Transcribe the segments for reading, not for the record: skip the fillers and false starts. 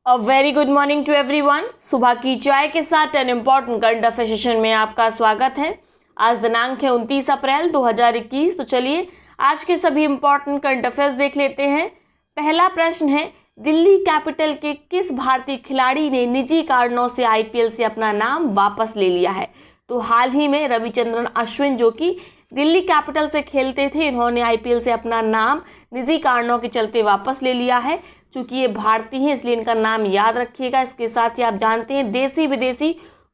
A very good morning to everyone. सुबह की चाय के साथ an important current affair session में आपका स्वागत है। आज दिनांक है 29 अप्रैल 2021। तो चलिए आज के सभी इम्पॉर्टेंट करंट अफेयर्स देख लेते हैं। पहला प्रश्न है, दिल्ली कैपिटल के किस भारतीय खिलाड़ी ने निजी कारणों से आईपीएल से अपना नाम वापस ले लिया है? तो हाल ही में रविचंद्रन अश्विन जो कि दिल्ली कैपिटल से खेलते थे, इन्होंने आईपीएल से अपना नाम निजी कारणों के चलते वापस ले लिया है। चूंकि ये भारतीय हैं इसलिए इनका नाम याद रखिएगा। इसके साथ ही आप जानते हैं देसी विदेशी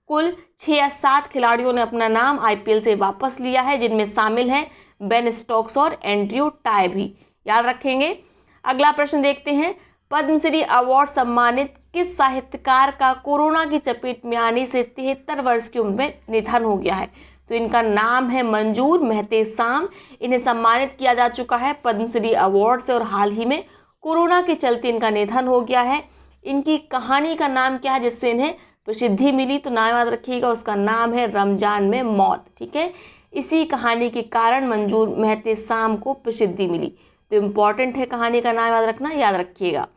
कुल 6 या 7 खिलाड़ियों ने अपना नाम आईपीएल से वापस लिया है, जिनमें शामिल हैं बेन स्टोक्स और एंड्रयू टाई भी। याद रखेंगे। अगला प्रश्न देखते हैं, पद्मश्री अवार्ड सम्मानित किस साहित्यकार का कोरोना की चपेट में आने से 73 वर्ष की उम्र में निधन हो गया है? तो इनका नाम है मंजूर मेहतेशाम। इन्हें सम्मानित किया जा चुका है पद्मश्री अवार्ड से और हाल ही में कोरोना के चलते इनका निधन हो गया है। इनकी कहानी का नाम क्या है जिससे इन्हें प्रसिद्धि मिली? तो नाम याद रखिएगा, उसका नाम है रमजान में मौत। ठीक है, इसी कहानी के कारण मंजूर मेहतेशाम को प्रसिद्धि मिली। तो इम्पॉर्टेंट है कहानी का नाम याद रखना, याद रखिएगा।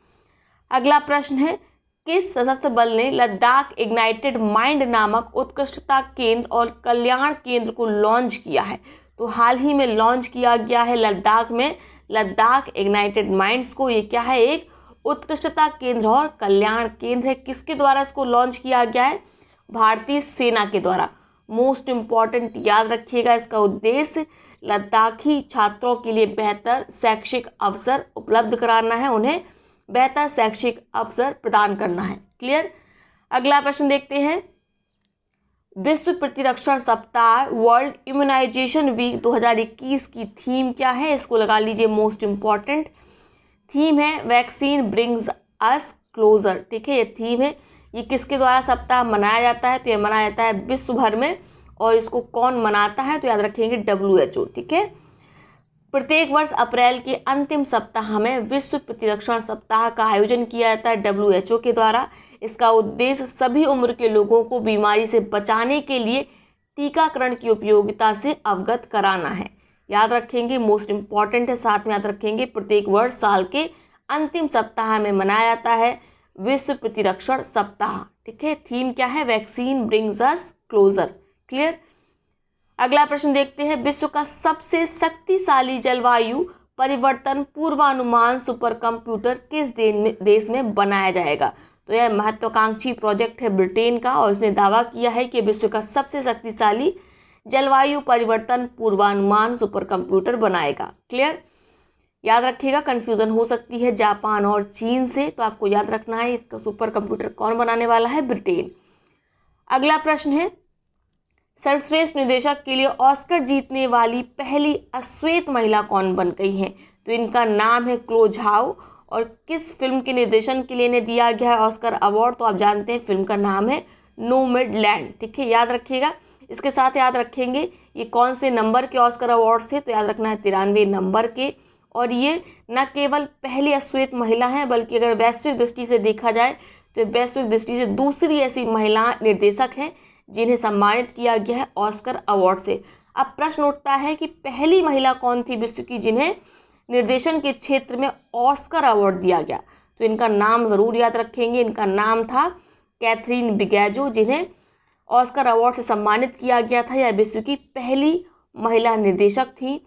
अगला प्रश्न है, किस सशस्त्र बल ने लद्दाख इग्नाइटेड माइंड नामक उत्कृष्टता केंद्र और कल्याण केंद्र को लॉन्च किया है? तो हाल ही में लॉन्च किया गया है लद्दाख में लद्दाख इग्नाइटेड माइंड्स को। ये क्या है? एक उत्कृष्टता केंद्र और कल्याण केंद्र है। किसके द्वारा इसको लॉन्च किया गया है? भारतीय सेना के द्वारा। मोस्ट इम्पॉर्टेंट याद रखिएगा, इसका उद्देश्य लद्दाखी छात्रों के लिए बेहतर शैक्षिक अवसर उपलब्ध कराना है, उन्हें बेहतर शैक्षिक अवसर प्रदान करना है। क्लियर। अगला प्रश्न देखते हैं, विश्व प्रतिरक्षण सप्ताह वर्ल्ड इम्यूनाइजेशन वीक 2021 की थीम क्या है? इसको लगा लीजिए, मोस्ट इम्पॉर्टेंट थीम है वैक्सीन ब्रिंग्स अस क्लोजर। ठीक है, ये थीम है। ये किसके द्वारा सप्ताह मनाया जाता है? तो ये मनाया जाता है विश्व भर में। और इसको कौन मनाता है? तो याद रखेंगे WHO। ठीक है, प्रत्येक वर्ष अप्रैल के अंतिम सप्ताह में विश्व प्रतिरक्षण सप्ताह का आयोजन किया जाता है WHO के द्वारा। इसका उद्देश्य सभी उम्र के लोगों को बीमारी से बचाने के लिए टीकाकरण की उपयोगिता से अवगत कराना है। याद रखेंगे, मोस्ट इम्पॉर्टेंट है। साथ में याद रखेंगे, प्रत्येक वर्ष साल के अंतिम सप्ताह में मनाया जाता है विश्व प्रतिरक्षण सप्ताह। ठीक है, थीम क्या है? Vaccine brings us closure. Clear. अगला प्रश्न देखते हैं, विश्व का सबसे शक्तिशाली जलवायु परिवर्तन पूर्वानुमान सुपर कंप्यूटर किस देश में बनाया जाएगा? तो यह महत्वाकांक्षी प्रोजेक्ट है ब्रिटेन का और इसने दावा किया है कि विश्व का सबसे शक्तिशाली जलवायु परिवर्तन पूर्वानुमान सुपर कंप्यूटर बनाएगा। क्लियर। याद रखिएगा, कंफ्यूजन हो सकती है जापान और चीन से, तो आपको याद रखना है इसका सुपर कंप्यूटर कौन बनाने वाला है? ब्रिटेन। अगला प्रश्न है, सर्वश्रेष्ठ निर्देशक के लिए ऑस्कर जीतने वाली पहली अश्वेत महिला कौन बन गई है? तो इनका नाम है क्लो झाओ। और किस फिल्म के निर्देशन के लिए इन्हें दिया गया है ऑस्कर अवार्ड? तो आप जानते हैं फिल्म का नाम है नोमैडलैंड। ठीक है, याद रखिएगा। इसके साथ याद रखेंगे ये कौन से नंबर के ऑस्कर अवार्ड थे? तो याद रखना है 93 नंबर के। और ये न केवल पहली अश्वेत महिला है बल्कि अगर वैश्विक दृष्टि से देखा जाए तो वैश्विक दृष्टि से दूसरी ऐसी महिला निर्देशक हैं जिन्हें सम्मानित किया गया है ऑस्कर अवार्ड से। अब प्रश्न उठता है कि पहली महिला कौन थी विश्व की जिन्हें निर्देशन के क्षेत्र में ऑस्कर अवार्ड दिया गया? तो इनका नाम ज़रूर याद रखेंगे। इनका नाम था कैथरीन बिगैजो, जिन्हें ऑस्कर अवार्ड से सम्मानित किया गया था। यह विश्व की पहली महिला निर्देशक थी।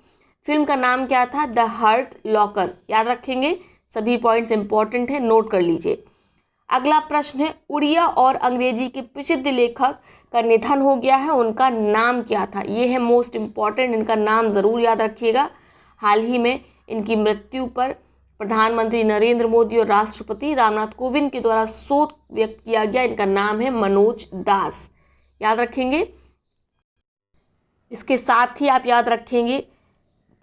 फिल्म का नाम क्या था? The Hurt Locker. याद रखेंगे, सभी पॉइंट्स इंपॉर्टेंट है, नोट कर लीजिए। अगला प्रश्न है, उड़िया और अंग्रेजी के प्रसिद्ध लेखक का निधन हो गया है, उनका नाम क्या था? ये है मोस्ट इम्पॉर्टेंट, इनका नाम ज़रूर याद रखिएगा। हाल ही में इनकी मृत्यु पर प्रधानमंत्री नरेंद्र मोदी और राष्ट्रपति रामनाथ कोविंद के द्वारा शोक व्यक्त किया गया। इनका नाम है मनोज दास। याद रखेंगे। इसके साथ ही आप याद रखेंगे,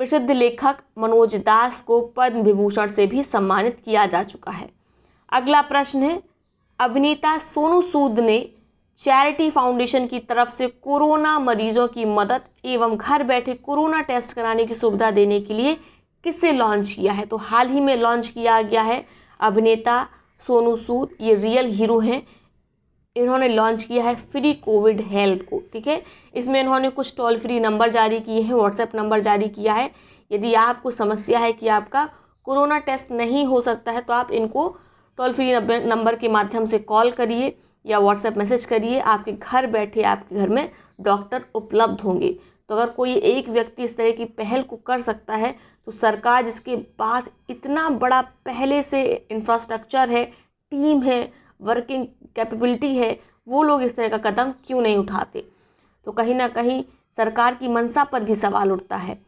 प्रसिद्ध लेखक मनोज दास को पद्म विभूषण से भी सम्मानित किया जा चुका है। अगला प्रश्न है, अभिनेता सोनू सूद ने चैरिटी फाउंडेशन की तरफ से कोरोना मरीजों की मदद एवं घर बैठे कोरोना टेस्ट कराने की सुविधा देने के लिए किससे लॉन्च किया है? तो हाल ही में लॉन्च किया गया है अभिनेता सोनू सूद। ये रियल हीरो हैं। इन्होंने लॉन्च किया है फ्री कोविड हेल्प को। ठीक है, इसमें इन्होंने कुछ टोल फ्री नंबर जारी किए हैं, व्हाट्सएप नंबर जारी किया है। यदि आपको समस्या है कि आपका कोरोना टेस्ट नहीं हो सकता है तो आप इनको टोल फ्री नंबर के माध्यम से कॉल करिए या व्हाट्सएप मैसेज करिए, आपके घर बैठे आपके घर में डॉक्टर उपलब्ध होंगे। तो अगर कोई एक व्यक्ति इस तरह की पहल को कर सकता है तो सरकार जिसके पास इतना बड़ा पहले से इंफ्रास्ट्रक्चर है, टीम है, वर्किंग कैपेबिलिटी है, वो लोग इस तरह का कदम क्यों नहीं उठाते। तो कहीं ना कहीं सरकार की मंशा पर भी सवाल उठता है।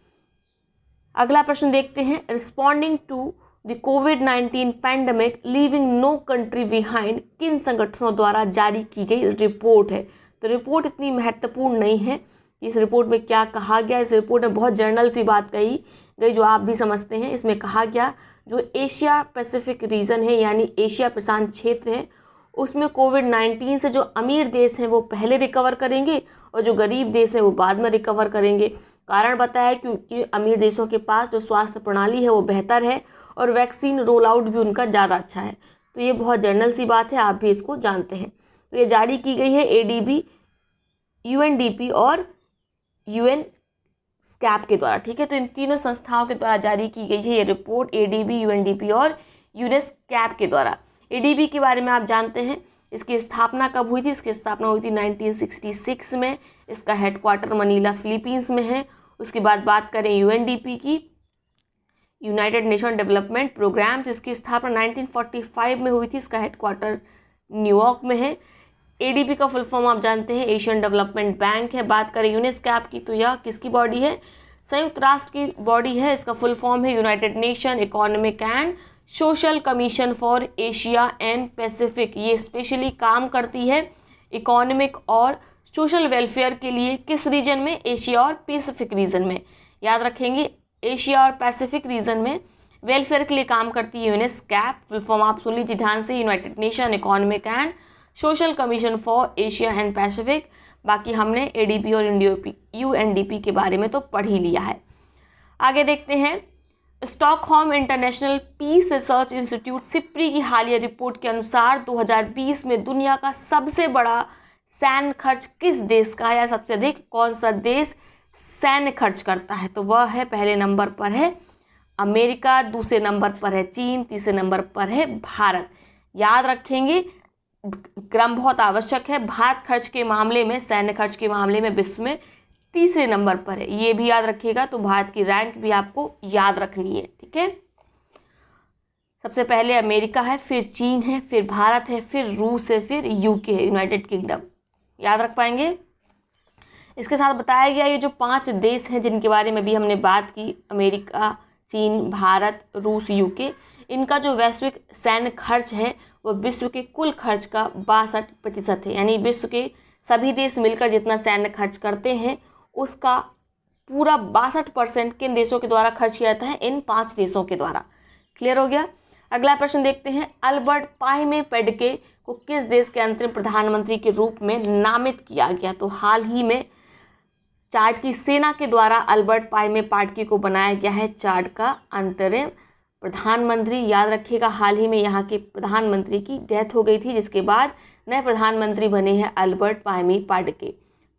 अगला प्रश्न देखते हैं, रिस्पॉन्डिंग टू द कोविड-19 pandemic leaving no country behind किन संगठनों द्वारा जारी की गई रिपोर्ट है। तो रिपोर्ट इतनी महत्वपूर्ण नहीं है। इस रिपोर्ट में क्या कहा गया, इस रिपोर्ट में बहुत जनरल सी बात कही गई जो आप भी समझते हैं। इसमें कहा गया जो एशिया पैसिफिक रीजन है यानी एशिया प्रशांत क्षेत्र है, उसमें कोविड-19 से जो अमीर देश हैं वो पहले रिकवर करेंगे और जो गरीब देश हैं वो बाद में रिकवर करेंगे। कारण बताया क्योंकि अमीर देशों के पास जो स्वास्थ्य प्रणाली है वो बेहतर है और वैक्सीन रोल आउट भी उनका ज़्यादा अच्छा है। तो ये बहुत जनरल सी बात है, आप भी इसको जानते हैं। तो ये जारी की गई है ADB, UNDP और UNESCAP के द्वारा, ठीक है। तो इन तीनों संस्थाओं के द्वारा जारी की गई है ये रिपोर्ट, ADB, UNDP और UNESCAP के द्वारा। ADB के बारे में आप जानते हैं, इसकी स्थापना कब हुई थी। इसकी स्थापना हुई थी 1966 में। इसका हेडक्वार्टर मनीला फिलीपींस में है। उसके बाद बात करें UNDP की, यूनाइटेड नेशन डेवलपमेंट प्रोग्राम, तो इसकी स्थापना 1945 में हुई थी। इसका हेडक्वार्टर न्यूयॉर्क में है। ADB का फुल फॉर्म आप जानते हैं, एशियन डेवलपमेंट बैंक है। बात करें यूनेस्कैप की तो यह किसकी बॉडी है, संयुक्त राष्ट्र की बॉडी है। इसका फुल फॉर्म है United nation economic and social commission for Asia and Pacific. ये स्पेशली काम करती है इकोनॉमिक और सोशल वेलफेयर के लिए किस रीजन में, एशिया और पैसिफिक रीजन में। याद रखेंगे, एशिया और पैसिफिक रीजन में वेलफेयर के लिए काम करती है यूनेस्कैप। फुल फॉर्म आप सुन लीजिए ध्यान से, United nation economic and social commission for Asia and Pacific. बाकी हमने ADB और UNDP के बारे में तो पढ़ ही लिया है। आगे देखते हैं, Stockholm International Peace Research Institute SIPRI की हालिया रिपोर्ट के अनुसार 2020 में दुनिया का सबसे बड़ा सैन्य खर्च किस देश का है, या सबसे अधिक कौन सा देश सैन्य खर्च करता है। तो वह है, पहले नंबर पर है अमेरिका, दूसरे नंबर पर है चीन, तीसरे नंबर पर है भारत। याद रखेंगे, क्रम बहुत आवश्यक है। भारत खर्च के मामले में, सैन्य खर्च के मामले में विश्व में तीसरे नंबर पर है, ये भी याद रखिएगा। तो भारत की रैंक भी आपको याद रखनी है, ठीक है। सबसे पहले अमेरिका है, फिर चीन है, फिर भारत है, फिर रूस है, फिर UK है, यूनाइटेड किंगडम। याद रख पाएंगे। इसके साथ बताया गया ये जो 5 देश हैं जिनके बारे में भी हमने बात की, अमेरिका, चीन, भारत, रूस, UK, इनका जो वैश्विक सैन्य खर्च है वो विश्व के कुल खर्च का 62% है। यानी विश्व के सभी देश मिलकर जितना सैन्य खर्च करते हैं उसका पूरा 62% किन देशों के द्वारा खर्च किया जाता है, इन 5 देशों के द्वारा। क्लियर हो गया। अगला प्रश्न देखते हैं, अल्बर्ट पाइमे पेडके को किस देश के अंतरिम प्रधानमंत्री के रूप में नामित किया गया। तो हाल ही में चाड की सेना के द्वारा अल्बर्ट पाइमे पेडके को बनाया गया है चाड का अंतरिम प्रधानमंत्री। याद रखिएगा, हाल ही में यहाँ के प्रधानमंत्री की डेथ हो गई थी, जिसके बाद नए प्रधानमंत्री बने हैं अल्बर्ट पाइमे पेडके।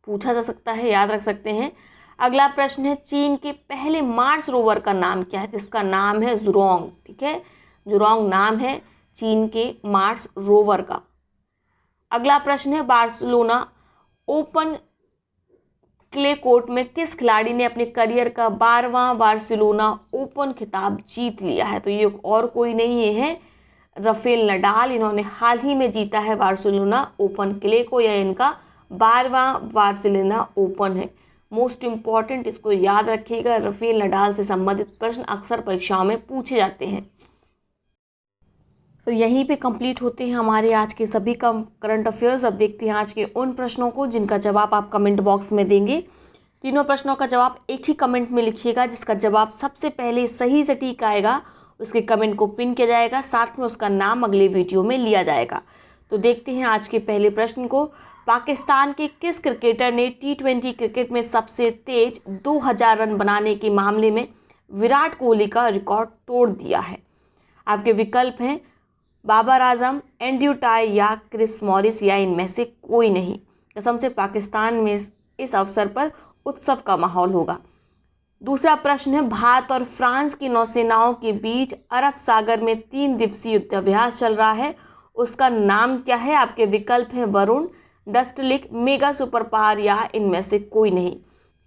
पूछा जा सकता है, याद रख सकते हैं। अगला प्रश्न है, चीन के पहले मार्स रोवर का नाम क्या है। जिसका नाम है जुरोंग, ठीक है, जुरोंग नाम है चीन के मार्स रोवर का। अगला प्रश्न है, बार्सिलोना ओपन क्ले कोर्ट में किस खिलाड़ी ने अपने करियर का 12वां बार्सिलोना ओपन खिताब जीत लिया है। तो ये और कोई नहीं है, राफेल नडाल। इन्होंने हाल ही में जीता है बार्सिलोना ओपन क्ले को, यह इनका 12वां बार्सिलोना ओपन है। मोस्ट इम्पॉर्टेंट, इसको याद रखिएगा, राफेल नडाल से संबंधित प्रश्न अक्सर परीक्षाओं में पूछे जाते हैं। तो यहीं पे कंप्लीट होते हैं हमारे आज के सभी करंट अफेयर्स। अब देखते हैं आज के उन प्रश्नों को जिनका जवाब आप कमेंट बॉक्स में देंगे। तीनों प्रश्नों का जवाब एक ही कमेंट में लिखिएगा। जिसका जवाब सबसे पहले सही सटीक आएगा उसके कमेंट को पिन किया जाएगा, साथ में उसका नाम अगले वीडियो में लिया जाएगा। तो देखते हैं आज के पहले प्रश्न को। पाकिस्तान के किस क्रिकेटर ने T20 क्रिकेट में सबसे तेज 2000 रन बनाने के मामले में विराट कोहली का रिकॉर्ड तोड़ दिया है। आपके विकल्प हैं बाबर आजम, एंड्रयू टाई या क्रिस मॉरिस, या इनमें से कोई नहीं। कसम से पाकिस्तान में इस अवसर पर उत्सव का माहौल होगा। दूसरा प्रश्न है, भारत और फ्रांस की नौसेनाओं के बीच अरब सागर में 3 दिवसीय युद्धाभ्यास चल रहा है, उसका नाम क्या है? आपके विकल्प हैं वरुण, डस्टलिक, मेगा सुपर पावर या इनमें से कोई नहीं।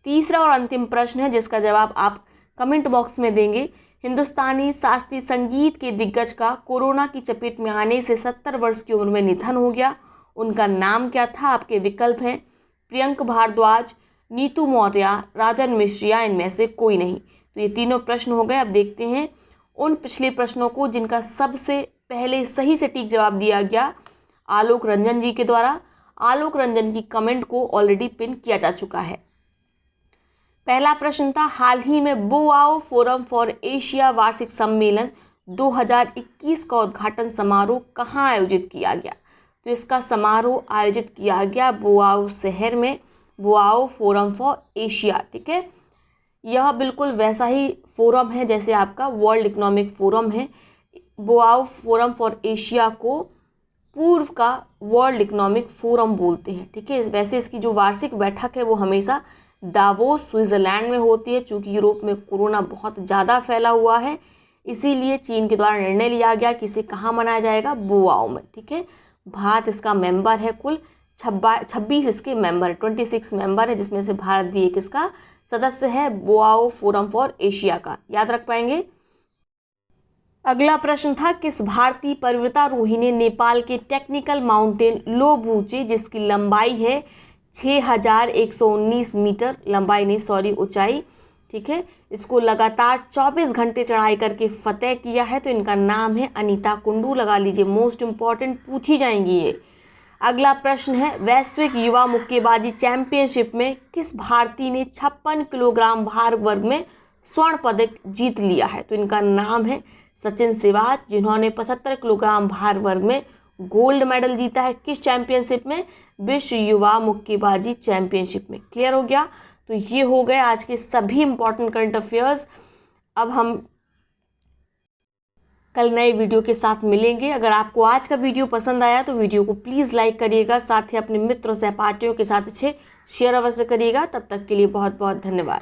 तीसरा और अंतिम प्रश्न है जिसका जवाब आप कमेंट बॉक्स में देंगे। हिंदुस्तानी शास्त्रीय संगीत के दिग्गज का कोरोना की चपेट में आने से 70 वर्ष की उम्र में निधन हो गया, उनका नाम क्या था? आपके विकल्प हैं प्रियंक भारद्वाज, नीतू मौर्य, राजन मिश्र या इनमें से कोई नहीं। तो ये तीनों प्रश्न हो गए। अब देखते हैं उन पिछले प्रश्नों को जिनका सबसे पहले सही सटीक जवाब दिया गया आलोक रंजन जी के द्वारा। आलोक रंजन की कमेंट को ऑलरेडी पिन किया जा चुका है। पहला प्रश्न था, हाल ही में बोआओ फोरम फॉर एशिया वार्षिक सम्मेलन 2021 का उद्घाटन समारोह कहाँ आयोजित किया गया? तो इसका समारोह आयोजित किया गया बोआओ शहर में, बोआओ फोरम फॉर एशिया। ठीक है, यह बिल्कुल वैसा ही फोरम है जैसे आपका वर्ल्ड इकोनॉमिक फोरम है। बोआओ फोरम फॉर एशिया को पूर्व का वर्ल्ड इकोनॉमिक फोरम बोलते हैं। ठीक है, वैसे इसकी जो वार्षिक बैठक है वो हमेशा दावोस स्विट्जरलैंड में होती है। चूँकि यूरोप में कोरोना बहुत ज़्यादा फैला हुआ है, इसीलिए चीन के द्वारा निर्णय लिया गया कि इसे कहाँ मनाया जाएगा? बोआओ में। ठीक है, भारत इसका मेंबर है, कुल 26 इसके मेंबर, 26 मेंबर है, जिसमें से भारत भी एक इसका सदस्य है बोआओ फोरम फॉर एशिया का। याद रख पाएंगे। अगला प्रश्न था, किस भारतीय पर्वतारोही ने नेपाल के टेक्निकल माउंटेन लोबुचे, जिसकी लंबाई है 6119 मीटर, ऊंचाई, ठीक है, इसको लगातार 24 घंटे चढ़ाई करके फतेह किया है? तो इनका नाम है अनीता कुंडू। लगा लीजिए, मोस्ट इंपॉर्टेंट पूछी जाएंगी ये। अगला प्रश्न है, वैश्विक युवा मुक्केबाजी चैंपियनशिप में किस भारतीय ने 56 किलोग्राम भार वर्ग में स्वर्ण पदक जीत लिया है? तो इनका नाम है सचिन सिवाच, जिन्होंने 75 किलोग्राम भार वर्ग में गोल्ड मेडल जीता है। किस चैंपियनशिप में? विश्व युवा मुक्केबाजी चैंपियनशिप में। क्लियर हो गया? तो ये हो गए आज के सभी इंपॉर्टेंट करंट अफेयर्स। अब हम कल नए वीडियो के साथ मिलेंगे। अगर आपको आज का वीडियो पसंद आया तो वीडियो को प्लीज़ लाइक करिएगा, साथ ही अपने मित्रों सहपाठियों के साथ अच्छे शेयर अवश्य करिएगा। तब तक के लिए बहुत बहुत धन्यवाद।